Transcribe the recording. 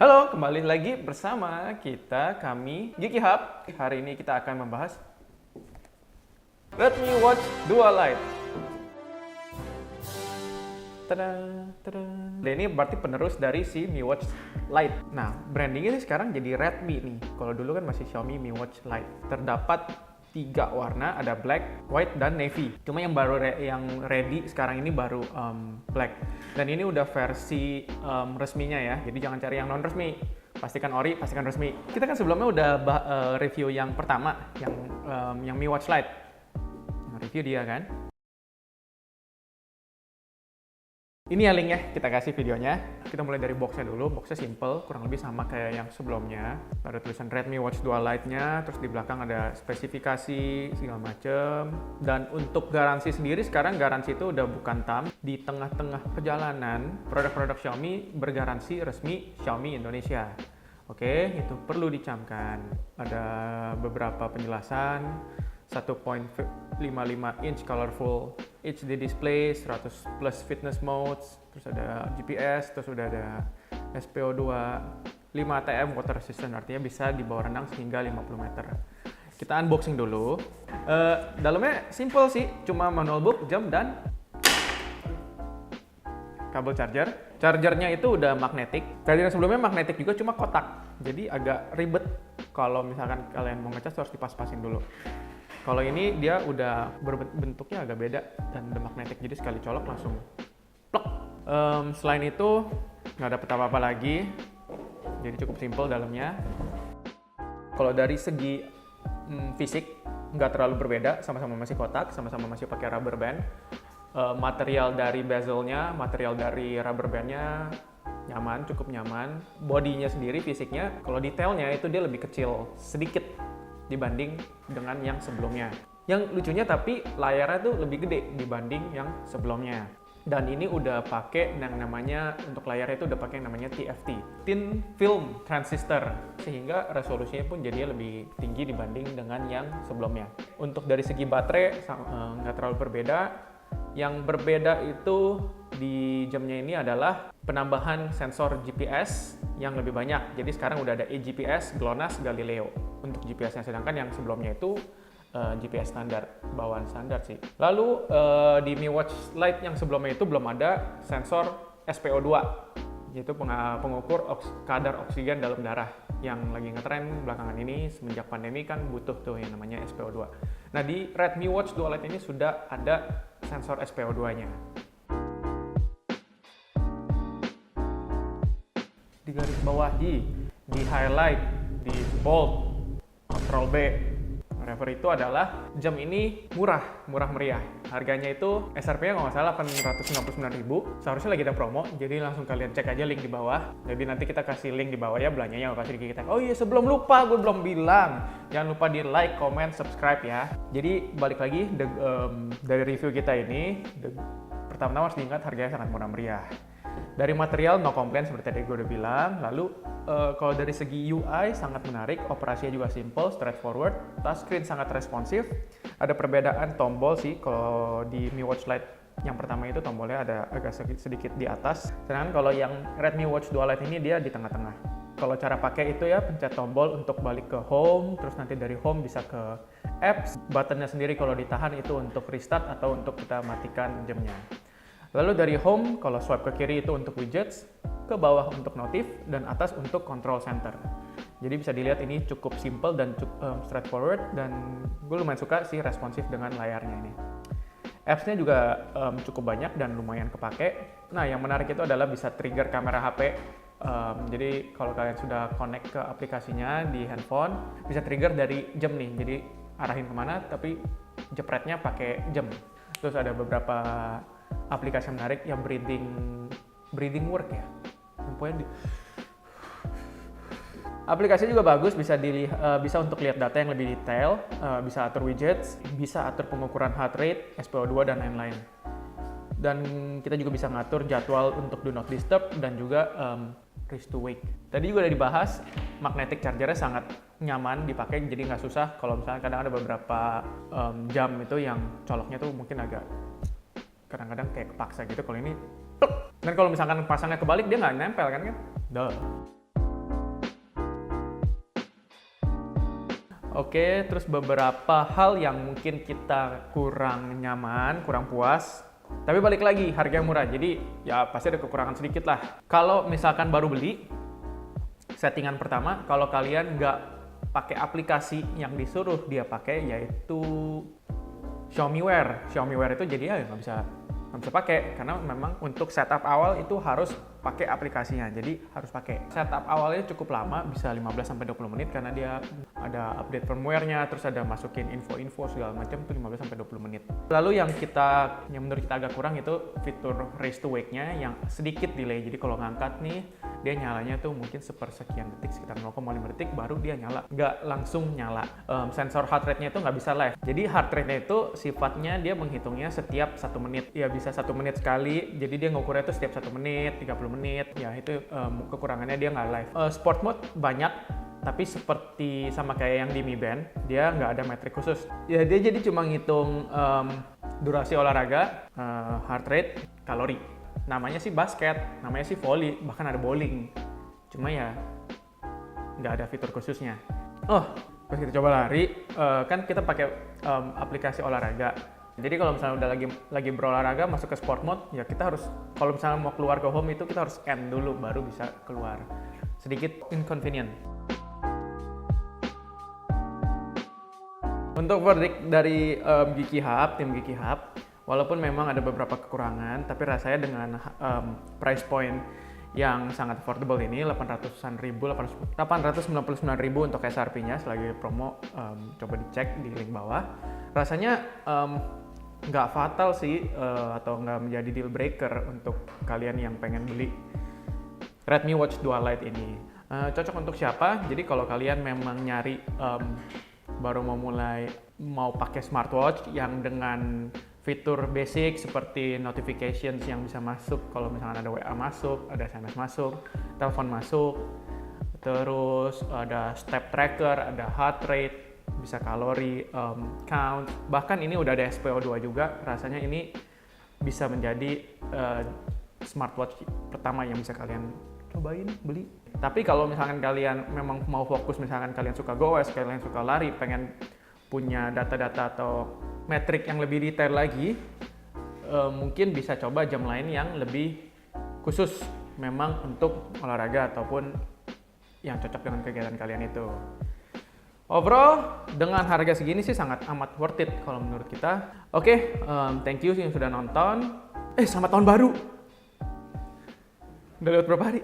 Halo, kembali lagi bersama kami Geeky Hub. Hari ini kita akan membahas Redmi Watch Dual Lite. Tada, tada. Dan ini berarti penerus dari si Mi Watch Lite. Nah, brandingnya ini sekarang jadi Redmi nih. Kalau dulu kan masih Xiaomi Mi Watch Lite. Terdapat 3 warna, ada black, white, dan navy. Cuma yang baru yang ready sekarang ini baru black. Dan ini udah versi resminya ya. Jadi jangan cari yang non resmi. Pastikan ori, pastikan resmi. Kita kan sebelumnya udah review yang pertama, yang Mi Watch Lite. Review dia kan. Ini ya linknya, kita kasih videonya. Kita mulai dari boxnya dulu. Boxnya simple, kurang lebih sama kayak yang sebelumnya. Ada tulisan Redmi Watch Dual Lite-nya, terus di belakang ada spesifikasi segala macem. Dan untuk garansi sendiri, sekarang garansi itu udah bukan TAM. Di tengah-tengah perjalanan, produk-produk Xiaomi bergaransi resmi Xiaomi Indonesia. Oke, itu perlu dicamkan. Ada beberapa penjelasan. 1.55 inch colorful HD display, 100 plus fitness modes, terus ada GPS, terus udah ada SPO2, 5 ATM water resistant, artinya bisa di bawah renang hingga 50 meter. Kita unboxing dulu. Dalamnya simple sih, cuma manual book, jam, dan kabel charger. Chargernya itu udah magnetik. Charger yang sebelumnya magnetik juga, cuma kotak. Jadi agak ribet kalau misalkan kalian mau ngecas harus dipas-pasin dulu. Kalau ini dia udah bentuknya agak beda dan udah magnetik, jadi sekali colok langsung plok. Selain itu nggak dapet apa-apa lagi, jadi cukup simple dalamnya. Kalau dari segi fisik nggak terlalu berbeda, sama-sama masih kotak, sama-sama masih pakai rubber band. Material dari bezelnya, material dari rubber bandnya nyaman, cukup nyaman. Bodinya sendiri fisiknya, kalau detailnya itu dia lebih kecil sedikit dibanding dengan yang sebelumnya. Yang lucunya tapi layarnya tuh lebih gede dibanding yang sebelumnya. Dan ini udah pakai yang namanya, untuk layarnya itu udah pakai yang namanya TFT, Thin Film Transistor, sehingga resolusinya pun jadinya lebih tinggi dibanding dengan yang sebelumnya. Untuk dari segi baterai nggak terlalu berbeda. Yang berbeda itu di jamnya ini adalah penambahan sensor GPS yang lebih banyak. Jadi sekarang udah ada eGPS, GLONASS, Galileo untuk GPS-nya, sedangkan yang sebelumnya itu GPS standar, bawaan standar sih. Lalu di Mi Watch Lite yang sebelumnya itu belum ada sensor SPO2, yaitu pengukur kadar oksigen dalam darah, yang lagi ngetren belakangan ini semenjak pandemi kan butuh tuh yang namanya SPO2. Nah, di Redmi Watch Dual Lite ini sudah ada sensor SPO2-nya. Di garis bawahi, di highlight, di bold, Ctrl B, whatever itu adalah jam ini murah meriah. Harganya itu SRP-nya kalau nggak salah 899.000. Seharusnya lagi ada promo, jadi langsung kalian cek aja link di bawah. Jadi nanti kita kasih link di bawah ya, belanjanya kasih di kita. Oh iya, sebelum lupa, gue belum bilang. Jangan lupa di like, comment, subscribe ya. Jadi balik lagi dari review kita ini, pertama-tama harus diingat harganya sangat murah meriah. Dari material no complaint seperti tadi gue udah bilang. Lalu kalau dari segi UI sangat menarik, operasinya juga simple, straightforward, touchscreen sangat responsif. Ada perbedaan tombol sih, kalau di Mi Watch Lite yang pertama itu tombolnya ada agak sedikit di atas. Sedangkan kalau yang Redmi Watch Dual Lite ini dia di tengah-tengah. Kalau cara pakai itu ya pencet tombol untuk balik ke home, terus nanti dari home bisa ke apps. Buttonnya sendiri kalau ditahan itu untuk restart atau untuk kita matikan jamnya. Lalu dari home, kalau swipe ke kiri itu untuk widgets, ke bawah untuk notif, dan atas untuk control center. Jadi bisa dilihat ini cukup simple dan cukup straightforward, dan gue lumayan suka sih responsif dengan layarnya ini. Apps-nya juga cukup banyak dan lumayan kepake. Nah, yang menarik itu adalah bisa trigger kamera HP. Jadi kalau kalian sudah connect ke aplikasinya di handphone, bisa trigger dari jam nih. Jadi arahin kemana, tapi jepretnya pakai jam. Terus ada beberapa aplikasi menarik yang breathing work ya. Aplikasi juga bagus, bisa untuk lihat data yang lebih detail, bisa atur widgets, bisa atur pengukuran heart rate, SPO2 dan lain-lain. Dan kita juga bisa ngatur jadwal untuk do not disturb dan juga wrist to wake. Tadi juga udah dibahas, magnetic chargernya sangat nyaman dipakai, jadi nggak susah. Kalau misalnya kadang ada beberapa jam itu yang coloknya tuh mungkin agak kadang-kadang kayak kepaksa gitu. Kalau ini pluk. Dan kalau misalkan pasangnya kebalik dia nggak nempel kan. Oke, terus beberapa hal yang mungkin kita kurang nyaman, kurang puas. Tapi balik lagi, harga yang murah. Jadi ya pasti ada kekurangan sedikit lah. Kalau misalkan baru beli, settingan pertama, kalau kalian nggak pakai aplikasi yang disuruh dia pakai, yaitu Xiaomi Wear. Xiaomi Wear itu jadi ya nggak bisa pakai, karena memang untuk setup awal itu harus pakai aplikasinya, jadi harus pakai. Setup awalnya cukup lama, bisa 15-20 menit karena dia ada update firmware-nya, terus ada masukin info-info segala macam, itu 15-20 menit. Lalu yang menurut kita agak kurang itu fitur raise to wake-nya yang sedikit delay, jadi kalau ngangkat nih, dia nyalanya tuh mungkin sepersekian detik, sekitar 0,5 detik baru dia nyala, nggak langsung nyala. Sensor heart rate-nya itu nggak bisa live, jadi heart rate-nya itu sifatnya dia menghitungnya setiap 1 menit, ya bisa 1 menit sekali, jadi dia ngukurnya itu setiap 1 menit, 30 menit, ya itu kekurangannya dia nggak live. Sport mode banyak, tapi seperti sama kayak yang di Mi Band, dia nggak ada metrik khusus. Ya dia jadi cuma ngitung durasi olahraga, heart rate, kalori. Namanya sih basket, namanya sih volley, bahkan ada bowling. Cuma ya nggak ada fitur khususnya. Oh, pas kita coba lari, kan kita pakai aplikasi olahraga. Jadi kalau misalnya udah lagi berolahraga masuk ke sport mode, ya kita harus, kalau misalnya mau keluar ke home itu kita harus end dulu baru bisa keluar. Sedikit inconvenient. Untuk verdict dari tim Geeky Hub, walaupun memang ada beberapa kekurangan, tapi rasanya dengan price point yang sangat affordable ini, 899.000 untuk SRP-nya selagi promo, coba dicek di link bawah. Rasanya nggak fatal sih, atau nggak menjadi deal breaker untuk kalian yang pengen beli Redmi Watch 2 Lite ini. Cocok untuk siapa? Jadi kalau kalian memang nyari baru mau pakai smartwatch yang dengan fitur basic seperti notifications yang bisa masuk kalau misalkan ada WA masuk, ada SMS masuk, telepon masuk, terus ada step tracker, ada heart rate, bisa kalori, count, bahkan ini udah ada SPO2 juga. Rasanya ini bisa menjadi smartwatch pertama yang bisa kalian cobain beli. Tapi kalau misalkan kalian memang mau fokus, misalkan kalian suka goes, kalian suka lari, pengen punya data-data atau metrik yang lebih detail lagi, mungkin bisa coba jam lain yang lebih khusus memang untuk olahraga ataupun yang cocok dengan kegiatan kalian itu. Overall, dengan harga segini sih sangat amat worth it kalau menurut kita. Oke, thank you yang sudah nonton. Selamat tahun baru! Udah lewat berapa hari?